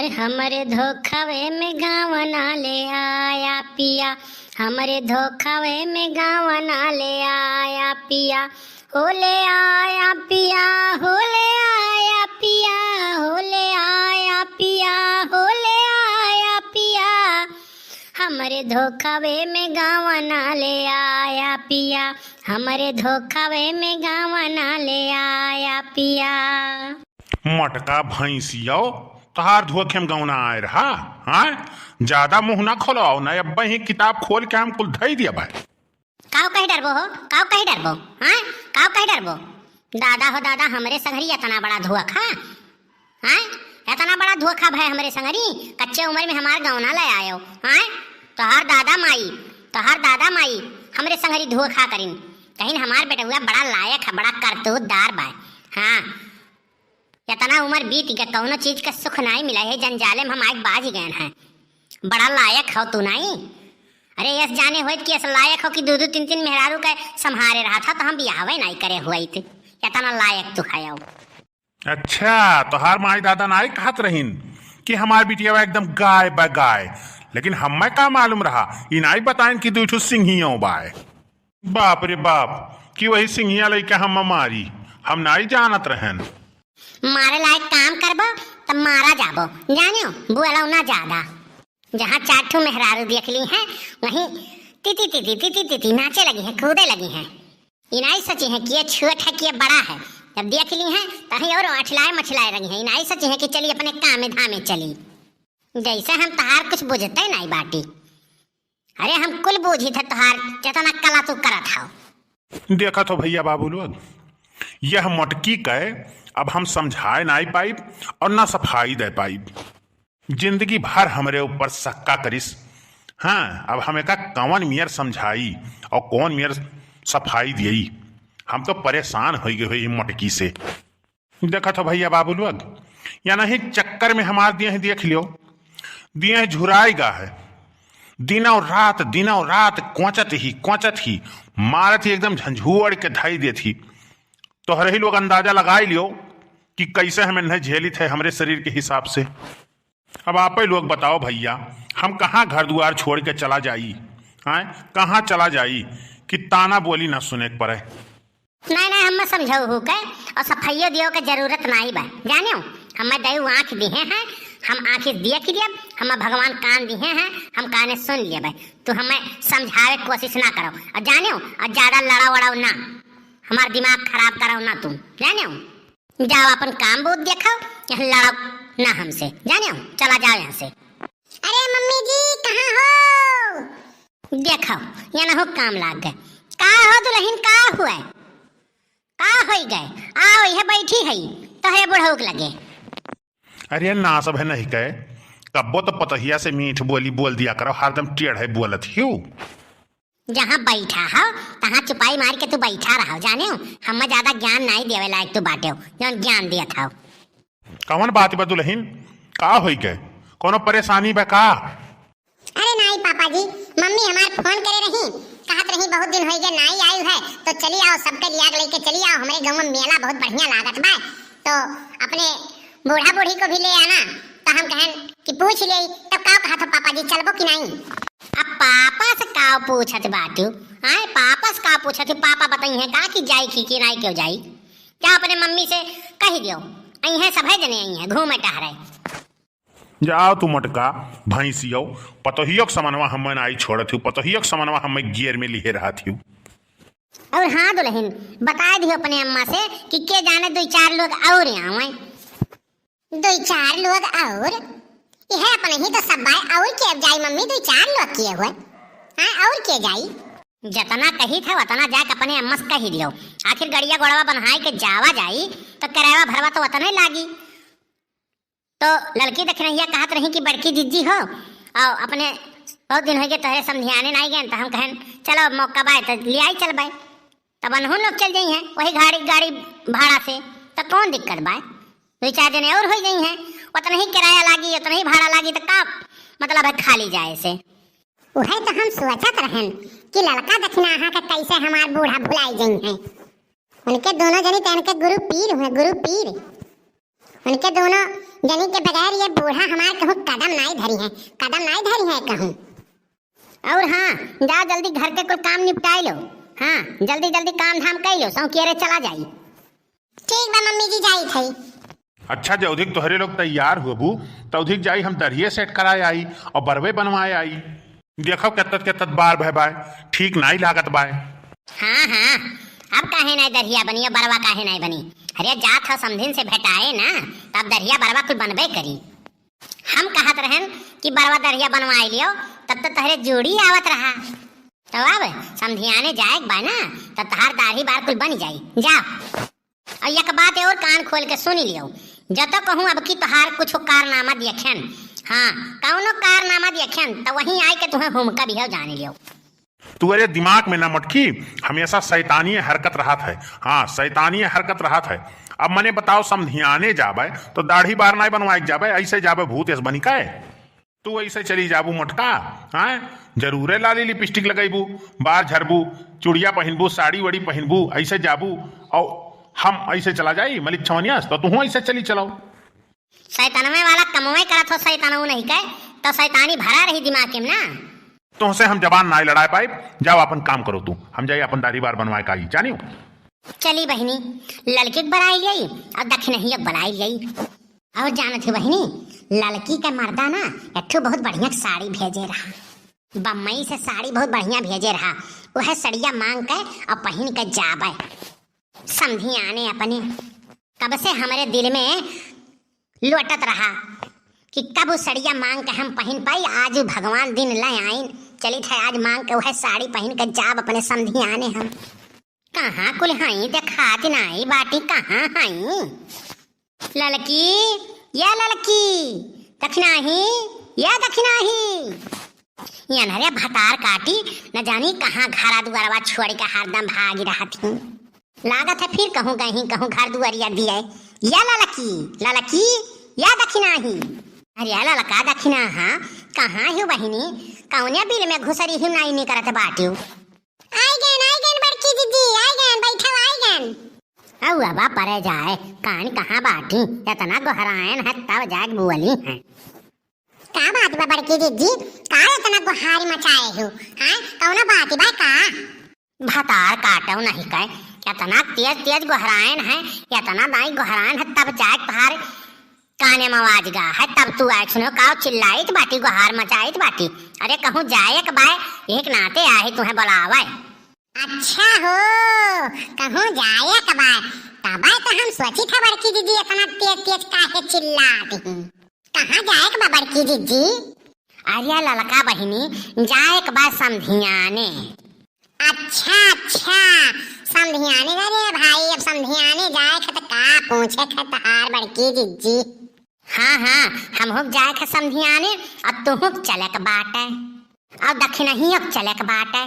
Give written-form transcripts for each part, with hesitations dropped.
अरे हमरे धोखावे में गावना ले आया पिया, हमरे धोखावे में गावना ले आया पिया, हो ले आया पिया, हो ले आया पिया, हो ले आया पिया, हो ले आया पिया, हमरे धोखावे में गावना ले आया पिया, हमरे धोखावे में गावना ले आया पिया। मटका भैंसियो तहार धोखे में गौना आए रहा। हाँ, ज्यादा मुंह ना खोलो ना, अब ही किताब खोल के हम कुल धई दिया भाई। काव कहीं डरबो हो, काव कहीं डरबो, हाँ काव कहीं डरबो। दादा हो दादा, हमरे संगरी इतना बड़ा धोखा, हाँ इतना बड़ा धोखा भाई हमरे संगरी, कच्चे उम्र में हमार गौना ले आयो। हाँ तोहार दादा माई हमरे संगरी धोखा करीन, कहीं हमार बेटा हुआ बड़ा लायक है, बड़ा करतूतदार बा। हाँ इतना उम्र बीत गया, कौनो चीज का सुख नहीं मिला है, जंजाले में हम आज बाज गए हैं। बड़ा लायक हो तू नहीं, अरे यस जाने हो कि ऐसा लायक हो कि दो दो तीन तीन मेहरारू का संभारे रहा था, तो हम बियाहवे नहीं करे हुए थे। इतना लायक तू है। अच्छा तोहार माई दादा नाई कहत रहीन कि हमार बिटिया एकदम गाय बा गाय, लेकिन हमें का मालूम रहा ई नाई बताएं कि दो सिंहियों बाय। बाप रे बाप, कि वही सिंहिया लेके हम मारी, हम नाई जानत रहन। मारे लायक काम करबो तब मारा जाबो, जानियो बुआला ना ज्यादा। जहाँ चार मेहरारू देख ली हैं वहीं तिती तिती तिती तिती नाचे लगी हैं, कूदे लगी हैं। इनाई सची है कि ये छोट है कि ये बड़ा है, जब देख ली हैं तहीं और अठलाए मछलाए लगी हैं। इनाई सची है कि चली अपने काम में धामे चली, जैसे हम तहार कुछ बुझते नहीं बाटी। अरे हम कुल बूझी थे तहार जितना कला तू करत हो। देखा तो भैया बाबू लोग, यह मटकी कहे अब हम समझाए नहीं पाई और ना सफाई दे पाई। जिंदगी भर हमरे ऊपर सक्का करिस। हाँ अब हमें का कौन मियर समझाई और कौन मियर सफाई दियई, हम तो परेशान हो गए हुई मटकी से। देखा तो भैया बाबू लोग, या नहीं चक्कर में हमार दिए देख लियो, दिए झुराएगा है, दिनों रात कोचत ही मारत ही एकदम झंझुअड़ के धाई देती। तो हर ही लोग अंदाजा लगाई लियो कि कैसे हमें नहीं झेली थे हमरे शरीर के हिसाब से। अब आप ही लोग बताओ भैया, हम कहाँ घर द्वार छोड़ के चला जाई, हाँ कहाँ चला जाई कि ताना बोली ना सुने के पड़े। नहीं हम समझाऊ हो के और सफाइयो दियो के जरूरत नहीं बा, जानियो हमें दयु आँख दिए हैं, हम आँखें देख लिया, हमें भगवान कान दिए हैं, हम काने सुन लिए भाई। तो हमें समझावे कोशिश ना करो, और जानियो और ज्यादा लड़ाओ वड़ाओ ना, हमारा दिमाग खराब कराओ ना तुम, जानियो जाओ अपन काम बहुत देखो, यहाँ लड़ाओ ना हमसे, जानियो चला जाओ यहाँ से। अरे मम्मी जी कहाँ हो, देखो यहाँ ना हो काम लाग गए। का हो दुल्हन, का हुआ, का हो गए, आओ यह बैठी है तोहरे बुढ़ऊक लगे। अरे ना सब है नहीं कहे, कब्बो तो पतहिया से मीठ बोली बोल दिया करो, हरदम टेढ़े बोलत हियो। जहाँ बैठा हो तहाँ चुपाई मार के तू बैठा रहा, जाने हो हमें ज्यादा ज्ञान नहीं देवे लायक तू बाटे हो, जो ज्ञान दिया था। कौन बात बा दुल्हन, का होई के, कोनो परेशानी बा का? अरे नहीं पापा जी, मम्मी हमार फोन करे रही, कहत रही बहुत दिन हो गए नहीं आई है, तो चली आओ सबके लिया लेके चली आओ, हमारे गाँव में मेला बहुत बढ़िया लागत बा, तो अपने बूढ़ा बूढ़ी को भी ले आना। तो हम कहें कि पूछ ले, तब का कहा था पापा जी चलबो कि नहीं। अब पापा से का पूछत बाटू, हाँ पापा से का पूछत, पापा बताई है का कि जाई कि नहीं क्यों जाई, क्या अपने मम्मी से कह दियो, आई है सब है जने आई है घूमे टहरे। जाओ तू मटका भैंसियो, पतोहियो के समनवा हमें आई छोड़त हूँ, पतोहियो के समनवा हमें गियर में लिए रहा थी। और हाँ दुल्हन बता दियो अपने अम्मा से कि के जाने दो चार लोग और आवे, दो चार लोग और यह अपने ही तो सब भाई और के जाई मम्मी, दो चार लोग किए हुए, हाँ और के जाई, जितना कही था उतना जाके अपने अम्मा से कही दियो। आखिर गड़िया गोड़वा बनाए के जावा जाई तो किराया भरवा तो उतना ही लागी। तो लड़की देख रही कहत रही कि बड़की जीजी हो और अपने बहुत दिन हो गए तोहरे समझियाने नहीं गए, तो हम कहें चलो मौका बाय तो ले आई चल बाय, तब अनहुन लोग चल जाई हैं वही गाड़ी भाड़ा से, तो कौन दिक्कत बाय, दो चार जने और हो गई हैं, उतना ही किराया लागी उतना ही भाड़ा लागी, तो का मतलब है खाली जाए से। वही तो हम सोचत रहन कि लड़का दक्षिणा आहा का कैसे हमार बूढ़ा भुलाई गई हैं, उनके दोनों जनी तन के गुरु पीर हुए, गुरु पीर उनके दोनों जनी के बगैर ये बूढ़ा हमार कहूँ कदम नहीं धरी है कहूँ। और हाँ, जाओ जल्दी घर के कुल काम निपटाई लो। हाँ, जल्दी जल्दी काम धाम कर लो, सौंकेरे चला जाई। ठीक बा मम्मी जी, जाई थई। अच्छा जौधिक तोहरे लोग तैयार हुबू तौधिक जाई हम दरिये सेट कराए आई और बरवे बनवाए आई। देखो केतत बार भय बाय ठीक नहीं लागत बाय। हाँ हाँ, अब काहे नहीं दरिया बनी और बरवा काहे नहीं बनी? अरे जात हो समधिन से भेटाए ना, तब दरिया बरवा कुछ बनबे करी। हम कहत रहन कि बरवा दरिया बनवाई लियो, तब तो तहरे जोड़ी आवत रहा। तो अब समधियाने जाए बा ना, तब तहार दाढ़ी बार कुल बन जाई। जाओ और एक बात और कान खोल के सुनी लियो, जब तो कहूँ अब की तोहार कुछ कारनामा दियखन, हाँ कौनो कारनामा दियखन तो वहीं आए के तुम्हें हुमका भी हो जाने लियो। तुम्हारे दिमाग में ना मटकी हमेशा शैतानी हरकत रहा है। हाँ, शैतानी हरकत रहा है। अब मने बताओ समधियाने जाबे तो दाढ़ी बार नहीं बनवाए जाबे, ऐसे जाबे भूत ऐस बनी का तू ऐसे चली जाबू मोटका। हाँ, जरूरे लाली लिपस्टिक लगेबू, बार झरबू, चूड़िया पहनबू, साड़ी वड़ी पहनबू, ऐसे जाबू और हम ऐसे चला जाई मलिक छवनियास तो तू ऐसे चली चलाओ। शैतानवे वाला कमवे करत हो, शैतानव नहीं कहे तो शैतानी भरा रही दिमाग में ना। तुमसे हम जबान ना लड़ाए पाए, जाओ अपन काम करो तू, हम जाइए अपन दाढ़ी बार बनवाए का जानियो। चली बहनी, लड़की बनाई गई और दक्षिण बनाई गई। और जानत है बहनी, लड़की का मर्दा ना एक बहुत बढ़िया साड़ी भेजे रहा, बम्बई से साड़ी बहुत बढ़िया भेजे रहा। वह सड़िया मांग के और पहन के जाबे। समझी आने अपने कब से हमारे दिल में लौटत रहा कि कब वो सड़िया मांग के हम पहन पाई। आज भगवान दिन ले आइन, चली थे आज मांग के वह साड़ी पहन के जाब अपने समझी आने। हम कहाँ कुल हई देखात नहीं बाटी, कहाँ हई लड़की या लड़की दक्षिणाही या दक्षिणाही। ये नरे भतार काटी न जानी कहाँ घरा दुआरवा छोड़ के हरदम भागी रहा थी। लागत है फिर कहूँ कहीं कहूँ घर दुआरिया दिए। या लड़की या दक्षिणाही। अरे लड़का दक्षिणा, हाँ कहाँ है बहिनी? कौने बिल में घुसरी ही नहीं करत बाटी। आई गन बड़की दीदी, आई गन बैठो, आई गन। अब अब परे जाए कान कहाँ बाटी, इतना गहरायन है तब जाग बोली है। का बात बा बड़की दीदी, का इतना गुहारी मचाए हो? हां कौनो बात बा का? भतार काटो नहीं कहे, इतना तेज गुहरायन है, इतना दाई गुहरायन है तब जाग पहाड़ काने में आवाज गा है, तब तू आए सुनो का चिल्लाइत बाटी, गुहार मचाइत बाटी। अरे कहूँ जाए के बाय एक नाते आए तुम्हें बुलावे। अच्छा हो, कहूँ जाए के बाय तब तो हम सोची था बड़की दीदी इतना तेज काहे चिल्लाती हैं। कहाँ जाए के बा बड़की दीदी? अरे ललका बहिनी जाए के बाद समधियाने। अच्छा समधियाने। अरे भाई अब समधियाने जाए के तो का पूछे थे तहार बड़की दीदी। हाँ हम हो जाए के समधियाने और तू हो चले के बाटे और दक्षिण ही अब चले के बाटे।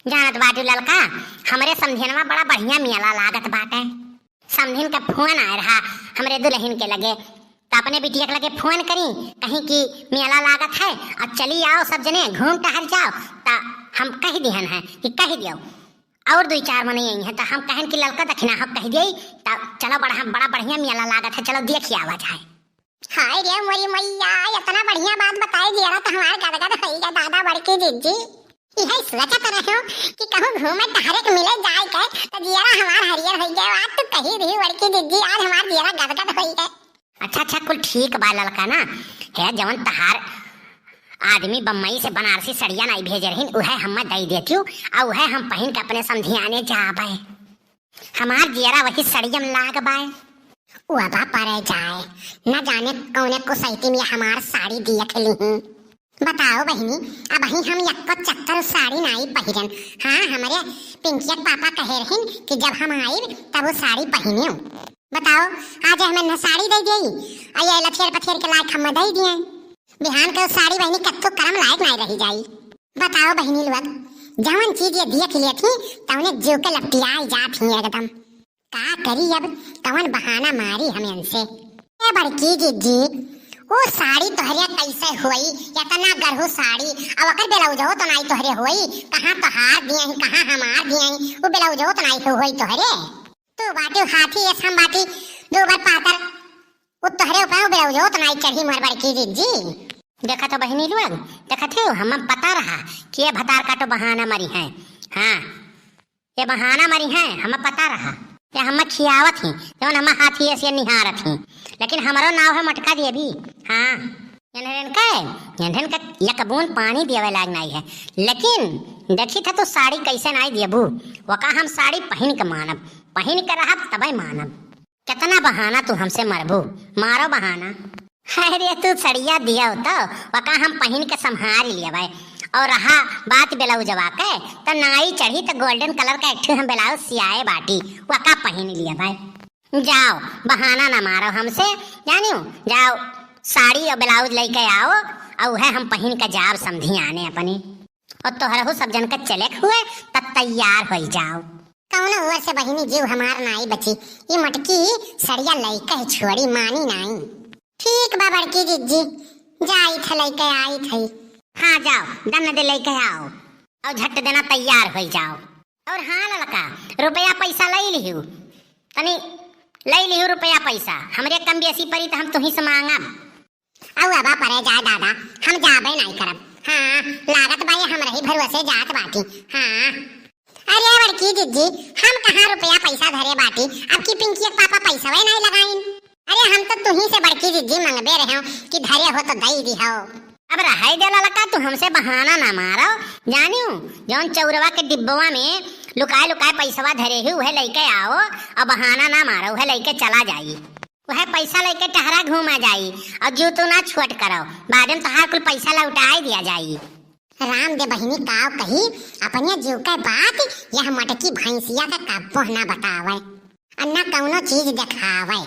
जानत बाटू ललका, हमरे समधिनवा बड़ा बढ़िया मेला लागत बाटे। समधिन का फोन आ रहा हमरे दुल्हन के लगे, तो अपने बिटिया के लगे फोन करी कहीं की मेला लागत है और चली आओ सब जने घूम टहल जाओ। तो हम कह दिहन है कि कह दियो और 2-4 मने यही है, तो हम कहन कि ललका दक्षिणा हम कह दिए तो चलो बड़ा बढ़िया मेला लागत है, चलो देखिए आवा जाए। हाय रे मोरी मैया, इतना बढ़िया बात बताई जरा तो हमारे गदगद होइगा दादा बड़की दीदी। यही सोचत रहो कि कहूँ घूमे टहरे के मिले जाए के तो जरा हमार हरियर हो गए। आज तो कही रही बड़की दीदी, आज हमार जरा गदगद होई गए। अच्छा कुल ठीक बा ललका ना है, जवन तहार आदमी बम्बई से बनारसी सड़िया नहीं भेजे रही उहे हम दे देती हूँ और उहे हम पहन के अपने समधियाने जाबे। हमार जरा वही सड़ियम लाग बाय उबा परे जाए, न जाने कौने को सैती में हमार साड़ी दिया खली। बताओ बहनी, अब ही हम यक्को चक्कर साड़ी नहीं पहिरन। हाँ हमारे पिंकिया पापा कहे रहिन कि जब हम आए तब वो साड़ी पहने। बताओ आज हमें साड़ी दे दी और ये लथेर पथेर के लायक हम दे दिए। बिहान के साड़ी बहनी कत्तो करम लायक नहीं रही जाई। बताओ बहनी लोग, जवन चीज ये देख लिए थी तवने जो के लपटियाई जात ही एकदम। का करी अब, कवन बहाना मारी हमें इनसे। ए बड़की दीदी, वो साड़ी तोहरे कैसे होई? इतना गरहु साड़ी अब अकर ब्लाउजो तो नहीं तोहरे होई। कहाँ तोहार दिए हैं कहाँ हमार दिए हैं, वो ब्लाउजो तो नहीं होई तोहरे। तू बाटी हाथी ऐसा बाटी दो बार पातर वो तोहरे ऊपर बेलाउज हो तो नहीं चढ़ी मोर बड़की जी। देखा तो बहनी लोग, देखा थे हम पता रहा कि ये भतार का तो बहाना मरी है। हाँ ये बहाना मरी है, हम पता रहा ये हम खियावत ही जौन हम हाथी ऐसे निहारत ही, लेकिन हमारो नाव है मटका दिए भी। हाँ इन्हन का एक बूंद पानी दिए लाग नहीं है, लेकिन देखी था तो साड़ी कैसे नहीं दिए बू। वका हम साड़ी पहन के मानब, पहन के रहा तबे मानब। कितना बहाना तू हमसे मरबू, मारो बहाना। अरे तू सड़िया दिया हो वका हम पहन के संभाल लिया भाई। और रहा बात ब्लाउजवा के तो नाई चढ़ी तो गोल्डन कलर का एक हम ब्लाउज सियाए बाटी वका पहन लिया भाई। जाओ बहाना ना मारो हमसे, जानियो जाओ साड़ी और ब्लाउज लेके आओ और है हम पहन के जाब समझी आने अपनी। और तोहरहु सब जन के चले हुए तब तैयार हो जाओ। कौन हुआ से बहिनी जीव हमार नाई बची, ये मटकी सड़िया लइका छोड़ी मानी नाई। ठीक बा बड़की जी जाई थे लइके आई थी। हाँ जाओ दन दे लेके आओ और झट देना तैयार हो जाओ। और हाँ लड़का रुपया पैसा ले लिहू, तनी ले लिहू रुपया पैसा, हमरे कम बेसी परी तो हम तुही से मांगब। औ अबा परे जा दादा हम जाबे नहीं करब। हाँ लागत भाई हम रही भरोसे जात बाटी। हाँ अरे बड़की जी हम कहाँ रुपया पैसा धरे बाटी, अब की पिंकी के पापा पैसा वही नहीं लगाइन। अरे हम तो तुही से बड़की जी मंगबे रहे हो कि धरे हो तो दई दी हो। अब रहाई दे लड़का तू हमसे बहाना ना मारो, जानियो जौन चौरवा के डिब्बवा में लुकाए लुकाए पैसवा धरे ही वह लेके आओ और बहाना ना मारो, वह लेके चला जाई, वह पैसा लेके टहरा घूमा जाई और जो तू ना छोट करो बाद में तोहार कुल पैसा लौटाई दिया जाई। राम दे बहिनी काव कही अपने जीव का बात यह मटकी भैंसिया का कब्बो ना बतावे और ना कौनो चीज दिखावे।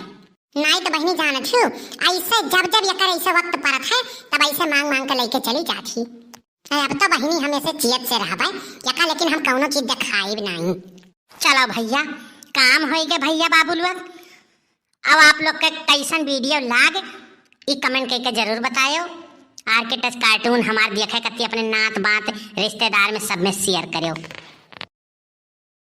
नहीं तो बहनी जानत हूँ ऐसे जब जब यकर ऐसे वक्त परत है तब ऐसे मांग मांग के लेके चली जाती। अब तो बहनी हम ऐसे चियत से रहबे यका, लेकिन हम कौनो चीज दिखाई नहीं। चलो भैया काम हो गए भैया बाबू लोग। अब आप लोग के कैसन वीडियो लाग ई कमेंट करके जरूर बतायो। आर्किटेक्ट कार्टून हमार देखे कती अपने नात बात रिश्तेदार में सब में शेयर करो।